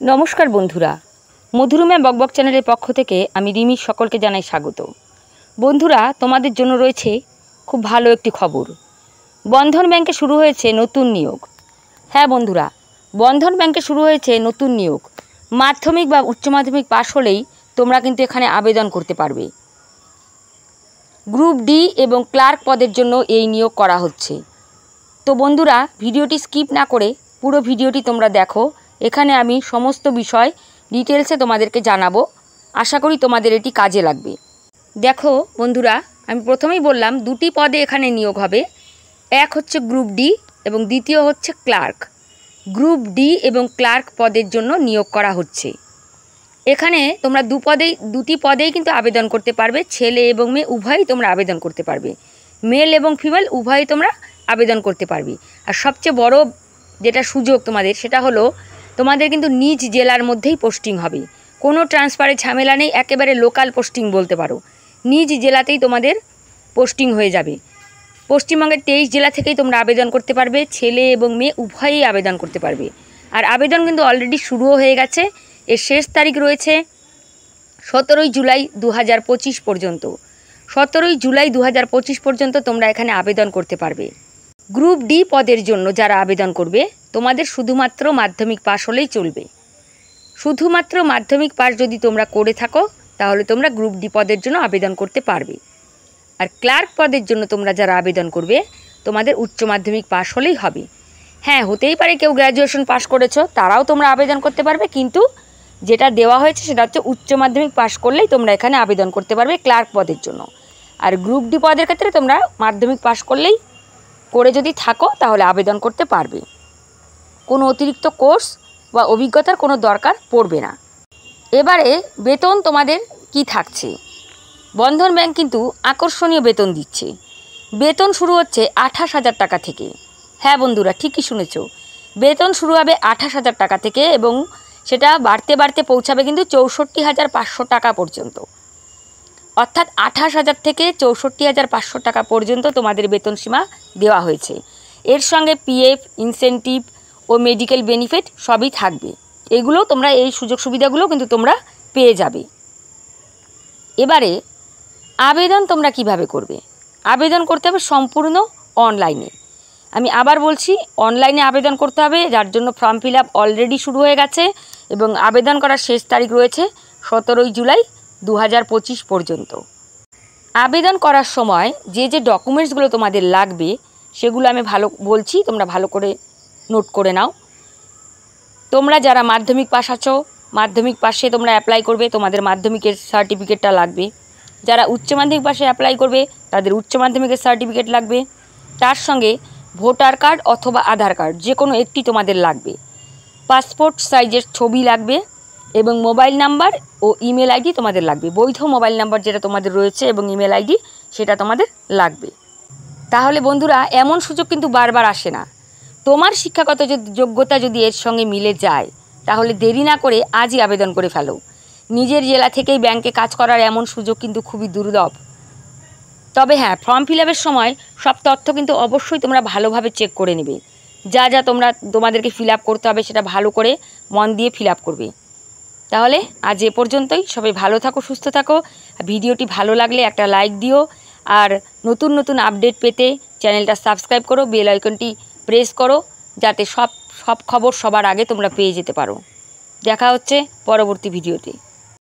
नमस्कार बंधुरा मधुरिमा बकबक चैनल पक्ष थेके आमी रिमी सकलके जानाई स्वागत। बंधुरा तोमादेर जोन्नो रयेछे खूब भालो एकटी खबर। बंधन बैंके शुरू हयेछे नतून नियोग। हाँ बंधुरा, बंधन बैंके शुरू हयेछे नतून नियोग। माध्यमिक बा उच्च माध्यमिक पास होलेई तोमरा किन्तु एखाने आवेदन करते पारबे। ग्रुप डी एवं क्लार्क पदेर जोन्नो एई नियोग करा हच्छे। तो बंधुरा भिडियोटी स्किप ना करे पुरो भिडियोटी तोमरा देखो। एखाने आमी समस्त विषय डिटेल्से तोमादेरके जानाबो। आशा करी तोमादेर एटी काजे लागबे। देखो बंधुरा, आमी प्रथमेई बोललाम दुटी पदे एखाने नियोग हबे। एक होच्छे ग्रुप डी एवं द्वितीय होच्छे क्लार्क। ग्रुप डी एवं क्लार्क पदेर जोन्नो नियोग करा हच्छे। एखाने तोमरा दुटी पदेई किन्तु आवेदन करते पारबे। छेले एवं मेये उभयई तोमरा आवेदन करते पारबे। मेल एवं फिमेल उभयई तोमरा आवेदन करते पारबे। आर सबचेये बड़ो जेटा सुयोग तोमादेर सेटा हलो तोमादेर किन्तु निज जेलार मध्येई पोस्टिंग हबे। कोनो ट्रांसफारे झमेला नेই, एकेबारे लोकाल पोस्टिंग बोलते पारो। निज जेलातेई तोमादेर पोस्टिंग हये जाबे। पश्चिमबंगेर 23 जेला थेकेई तोमरा आवेदन करते पारबे। छेले एवं मेये उभयई आवेदन करते पारबे। आर आवेदन किन्तु अलरेडी शुरू हये गेछे। एर शेष तारीख रयेछे 17 जुलाई 2025 पर्यन्त। 17 जुलाई 2025 पर्यन्त तोमरा एखाने आवेदन करते पारबे। ग्रुप डी पदेर जोन्नो जारा आवेदन करबे तोमादेर शुधुमात्र माध्यमिक पास होलेई चलबे। शुधुमात्र माध्यमिक पास जदि तोमरा करे थाको ताहले तोमरा ग्रुप डी पदेर जोन्नो आवेदन करते पारबे। आर क्लार्क पदेर जोन्नो तोमरा जारा आवेदन करबे तोमादेर उच्च माध्यमिक पास होलेई हबे। हाँ, होतेई पारे केउ ग्र्याजुएशन पास करेछो ताराओ तोमरा आवेदन करते पारबे, किन्तु जेटा देওয়া হয়েছে সেটা হচ্ছে উচ্চ মাধ্যমিক পাস করলেই তোমরা এখানে আবেদন করতে পারবে ক্লার্ক পদের জন্য। আর গ্রুপ ডি পদের ক্ষেত্রে তোমরা মাধ্যমিক পাস করলেই করে যদি থাকো তাহলে আবেদন করতে পারবে। কোনো অতিরিক্ত কোর্স বা অভিজ্ঞতার কোনো দরকার পড়বে না। এবারে বেতন তোমাদের কি থাকছে। বন্ধন ব্যাংক কিন্তু আকর্ষণীয় বেতন দিচ্ছে। বেতন শুরু হচ্ছে 28,000 টাকা থেকে। হ্যাঁ বন্ধুরা, ঠিকই শুনেছো, বেতন শুরু হবে 28,000 টাকা থেকে এবং সেটা বাড়তে বাড়তে পৌঁছাবে কিন্তু 64,500 টাকা পর্যন্ত। অর্থাৎ 28,000 থেকে 64,500 টাকা পর্যন্ত তোমাদের বেতন সীমা দেওয়া হয়েছে। এর সঙ্গে পিএফ, ইনসেন্টিভ ও মেডিকেল বেনিফিট সবই থাকবে। এগুলো তোমরা এই সুযোগ সুবিধাগুলো কিন্তু তোমরা পেয়ে যাবে। এবারে আবেদন তোমরা কিভাবে করবে। আবেদন করতে হবে সম্পূর্ণ অনলাইনে। আমি আবার বলছি, অনলাইনে আবেদন করতে হবে, যার জন্য ফর্ম ফিল আপ অলরেডি শুরু হয়ে গেছে এবং আবেদন করার শেষ তারিখ রয়েছে 17 জুলাই 2025 পর্যন্ত। আবেদন করার সময় যে যে ডকুমেন্টসগুলো তোমাদের লাগবে সেগুলো আমি ভালো বলছি, তোমরা ভালো করে নোট করে নাও। তোমরা যারা মাধ্যমিক পাস আছো, মাধ্যমিক পাশে তোমরা অ্যাপ্লাই করবে, তোমাদের মাধ্যমিকের সার্টিফিকেটটা লাগবে। যারা উচ্চ মাধ্যমিক পাশে অ্যাপ্লাই করবে তাদের উচ্চ মাধ্যমিকের সার্টিফিকেট লাগবে। তার সঙ্গে ভোটার কার্ড অথবা আধার কার্ড যে কোনো একটি তোমাদের লাগবে। পাসপোর্ট সাইজের ছবি লাগবে এবং মোবাইল নাম্বার ও ইমেল আইডি তোমাদের লাগবে। বৈধ মোবাইল নাম্বার যেটা তোমাদের রয়েছে এবং ইমেল আইডি সেটা তোমাদের লাগবে। তাহলে বন্ধুরা, এমন সুযোগ কিন্তু বারবার আসে না। তোমার শিক্ষাগত যোগ্যতা যদি এর সঙ্গে মিলে যায় তাহলে দেরি না করে আজই আবেদন করে ফেলো। নিজের জেলা থেকেই ব্যাংকে কাজ করার এমন সুযোগ কিন্তু খুবই দুর্লভ। তবে হ্যাঁ, ফর্ম ফিল আপের সময় সব তথ্য কিন্তু অবশ্যই তোমরা ভালোভাবে চেক করে নেবে। যা যা তোমাদেরকে ফিল আপ করতে হবে সেটা ভালো করে মন দিয়ে ফিল আপ করবে। তাহলে আজ এ পর্যন্তই। সবাই ভালো থাকো, সুস্থ থাকো। ভিডিওটি ভালো লাগলে একটা লাইক দিও আর নতুন নতুন আপডেট পেতে চ্যানেলটা সাবস্ক্রাইব করো, বেল আইকনটি প্রেস করো যাতে সব খবর সবার আগে তোমরা পেয়ে যেতে পারো। দেখা হচ্ছে পরবর্তী ভিডিওতে।